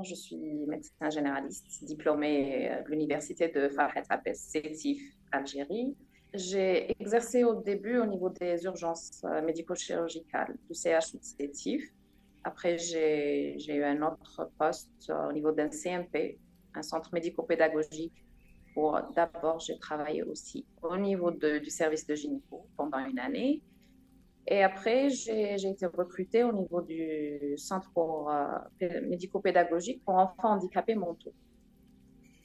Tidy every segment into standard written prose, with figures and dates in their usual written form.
je suis médecin généraliste, diplômée de l'université de Farhat Abbas Sétif, Algérie. J'ai exercé au début au niveau des urgences médico-chirurgicales du CHU de Sétif. Après, j'ai eu un autre poste au niveau d'un CMP, un centre médico-pédagogique. D'abord, j'ai travaillé aussi au niveau du service de gynéco pendant une année. Et après, j'ai été recrutée au niveau du centre médico-pédagogique pour enfants handicapés mentaux.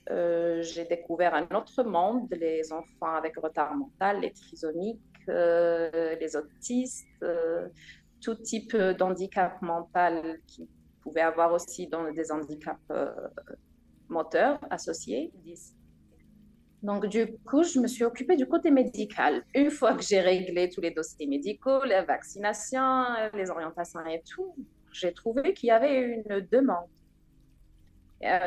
J'ai découvert un autre monde, les enfants avec retard mental, les trisomiques, les autistes, tout type d'handicap mental qui pouvait avoir aussi des handicaps moteurs associés. Donc, du coup, je me suis occupée du côté médical. Une fois que j'ai réglé tous les dossiers médicaux, les vaccinations, les orientations et tout, j'ai trouvé qu'il y avait une demande.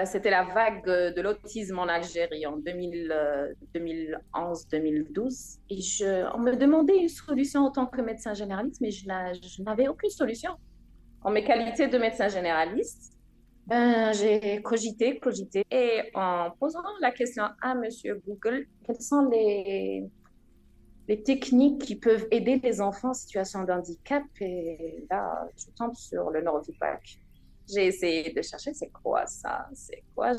C'était la vague de l'autisme en Algérie en 2011-2012. Et on me demandait une solution en tant que médecin généraliste, mais je n'avais aucune solution. En mes qualités de médecin généraliste, ben, j'ai cogité, et en posant la question à Monsieur Google, quelles sont les techniques qui peuvent aider les enfants en situation de handicap, et là, je tombe sur le neurofeedback. J'ai essayé de chercher, c'est quoi ça? C'est quoi?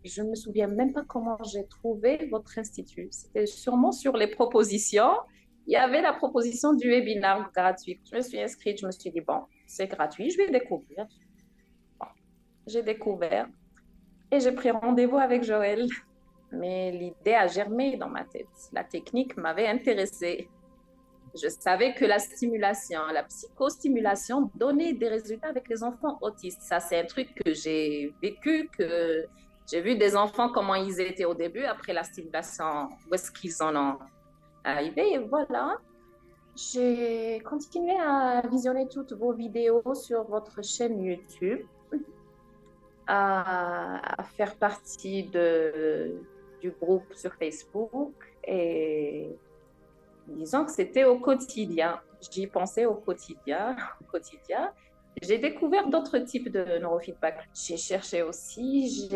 Je me souviens même pas comment j'ai trouvé votre institut. C'était sûrement sur les propositions. Il y avait la proposition du webinaire gratuit. Je me suis inscrite, je me suis dit, bon, c'est gratuit, je vais découvrir. Bon, j'ai découvert et j'ai pris rendez-vous avec Joël. Mais l'idée a germé dans ma tête. La technique m'avait intéressée. Je savais que la stimulation, la psychostimulation donnait des résultats avec les enfants autistes. Ça, c'est un truc que j'ai vécu, que j'ai vu des enfants, comment ils étaient au début, après la stimulation, où est-ce qu'ils en ont arrivé. Et voilà, j'ai continué à visionner toutes vos vidéos sur votre chaîne YouTube, à faire partie du groupe sur Facebook, et disons que c'était au quotidien. J'y pensais au quotidien, au quotidien. J'ai découvert d'autres types de neurofeedback. J'ai cherché aussi,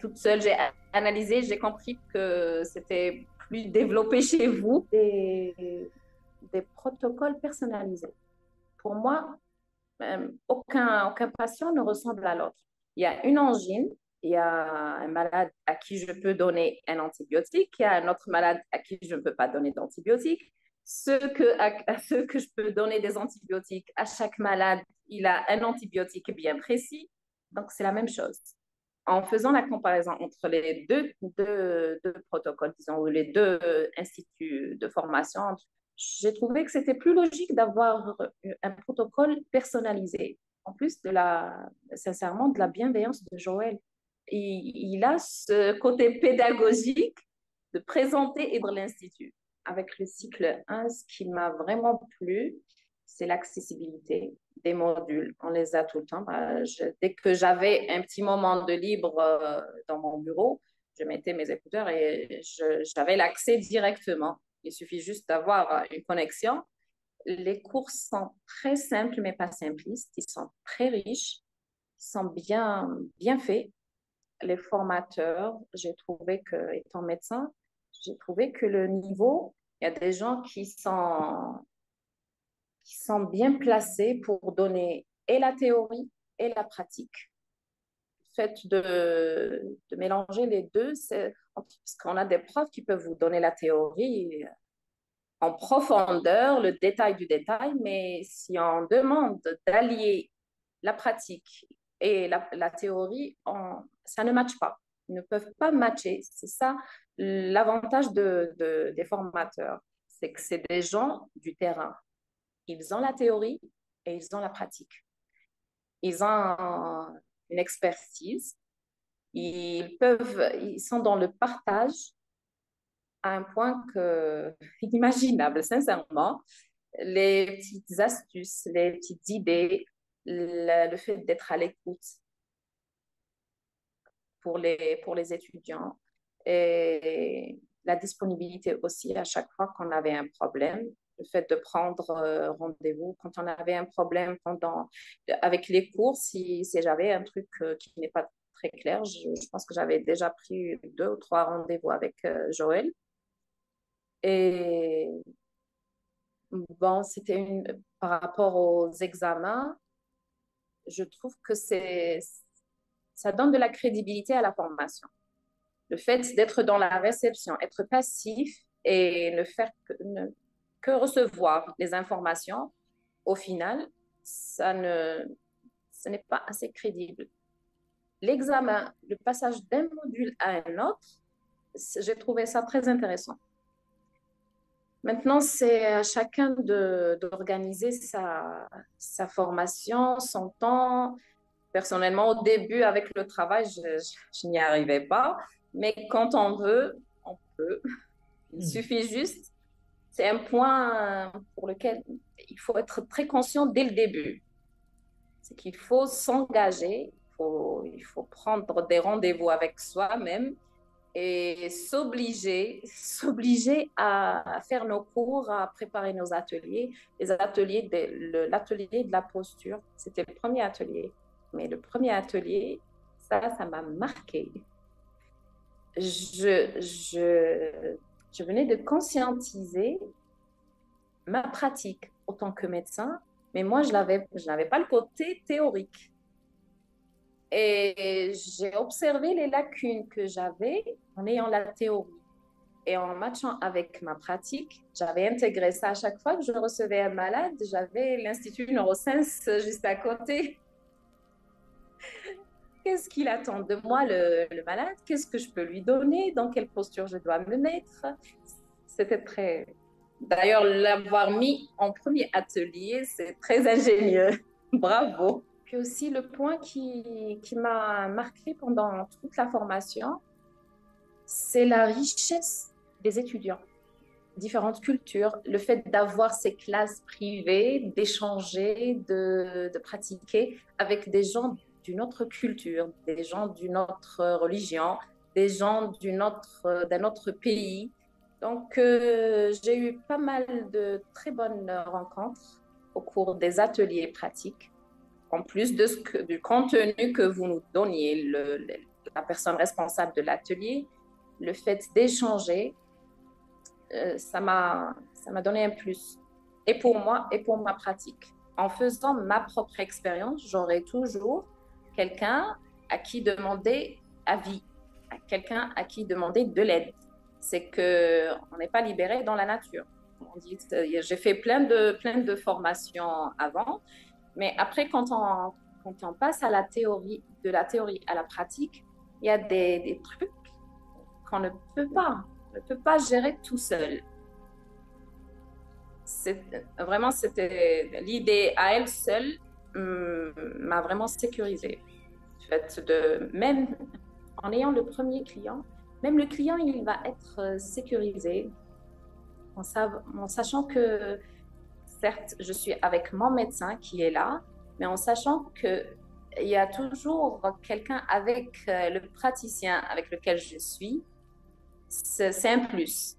toute seule, j'ai analysé, j'ai compris que c'était plus développé chez vous, des protocoles personnalisés. Pour moi, aucun patient ne ressemble à l'autre. Il y a une angine, il y a un malade à qui je peux donner un antibiotique, il y a un autre malade à qui je ne peux pas donner d'antibiotique. À ceux que je peux donner des antibiotiques, à chaque malade, il a un antibiotique bien précis. Donc, c'est la même chose. En faisant la comparaison entre les deux protocoles, disons, ou les deux instituts de formation, j'ai trouvé que c'était plus logique d'avoir un protocole personnalisé. En plus sincèrement, de la bienveillance de Joël. Il a ce côté pédagogique de présenter et de l'institut. Avec le cycle 1, ce qui m'a vraiment plu, c'est l'accessibilité des modules. On les a tout le temps. Dès que j'avais un petit moment de libre dans mon bureau, je mettais mes écouteurs et j'avais l'accès directement. Il suffit juste d'avoir une connexion. Les cours sont très simples, mais pas simplistes. Ils sont très riches, ils sont bien faits. Les formateurs, j'ai trouvé que, étant médecin, j'ai trouvé que le niveau, il y a des gens qui sont bien placés pour donner et la théorie et la pratique. Le fait de mélanger les deux, parce qu'on a des profs qui peuvent vous donner la théorie en profondeur, le détail du détail, mais si on demande d'allier la pratique et la théorie, ça ne matche pas. Ils ne peuvent pas matcher. C'est ça l'avantage des formateurs. C'est que c'est des gens du terrain. Ils ont la théorie et ils ont la pratique. Ils ont une expertise. Ils sont dans le partage à un point inimaginable, sincèrement. Les petites astuces, les petites idées, le fait d'être à l'écoute pour les étudiants et la disponibilité aussi à chaque fois qu'on avait un problème. le fait de prendre rendez-vous quand on avait un problème avec les cours, si j'avais un truc qui n'est pas très clair, je pense que j'avais déjà pris 2 ou 3 rendez-vous avec Joël. Et bon, par rapport aux examens, je trouve que ça donne de la crédibilité à la formation. Le fait d'être dans la réception, être passif et ne faire que recevoir les informations, au final, ce n'est pas assez crédible. L'examen, le passage d'un module à un autre, j'ai trouvé ça très intéressant. Maintenant, c'est à chacun d'organiser sa formation, son temps. Personnellement, au début, avec le travail, je n'y arrivais pas. Mais quand on veut, on peut. Il suffit juste. C'est un point pour lequel il faut être très conscient dès le début. C'est qu'il faut s'engager, il faut prendre des rendez-vous avec soi-même et s'obliger à faire nos cours, à préparer nos ateliers. L'atelier de la posture, c'était le premier atelier. Mais le premier atelier, ça m'a marqué. Je venais de conscientiser ma pratique en tant que médecin, mais moi, je n'avais pas le côté théorique. Et j'ai observé les lacunes que j'avais en ayant la théorie. Et en matchant avec ma pratique, j'avais intégré ça à chaque fois que je recevais un malade. J'avais l'Institut Neurosciences juste à côté. Qu'est-ce qu'il attend de moi, le malade? Qu'est-ce que je peux lui donner? Dans quelle posture je dois me mettre? C'était très... D'ailleurs, l'avoir mis en premier atelier, c'est très ingénieux. Bravo. Puis aussi, le point qui m'a marqué pendant toute la formation, c'est la richesse des étudiants, différentes cultures, le fait d'avoir ces classes privées, d'échanger, de pratiquer avec des gens d'une autre culture, des gens d'une autre religion, des gens d'un autre pays. Donc, j'ai eu pas mal de très bonnes rencontres au cours des ateliers pratiques. En plus du contenu que vous nous donniez, la personne responsable de l'atelier, le fait d'échanger, ça m'a donné un plus. Et pour moi, et pour ma pratique. En faisant ma propre expérience, j'aurai toujours quelqu'un à qui demander avis, quelqu'un à qui demander de l'aide. C'est qu'on n'est pas libéré dans la nature. J'ai fait plein de formations avant, mais après, quand on passe à la théorie, de la théorie à la pratique, il y a des trucs qu'on ne peut pas gérer tout seul. Vraiment, c'était l'idée à elle seule m'a vraiment sécurisée. Même en ayant le premier client, même le client, il va être sécurisé en sachant que, certes, je suis avec mon médecin qui est là, mais en sachant qu'il y a toujours quelqu'un avec le praticien avec lequel je suis, c'est un plus.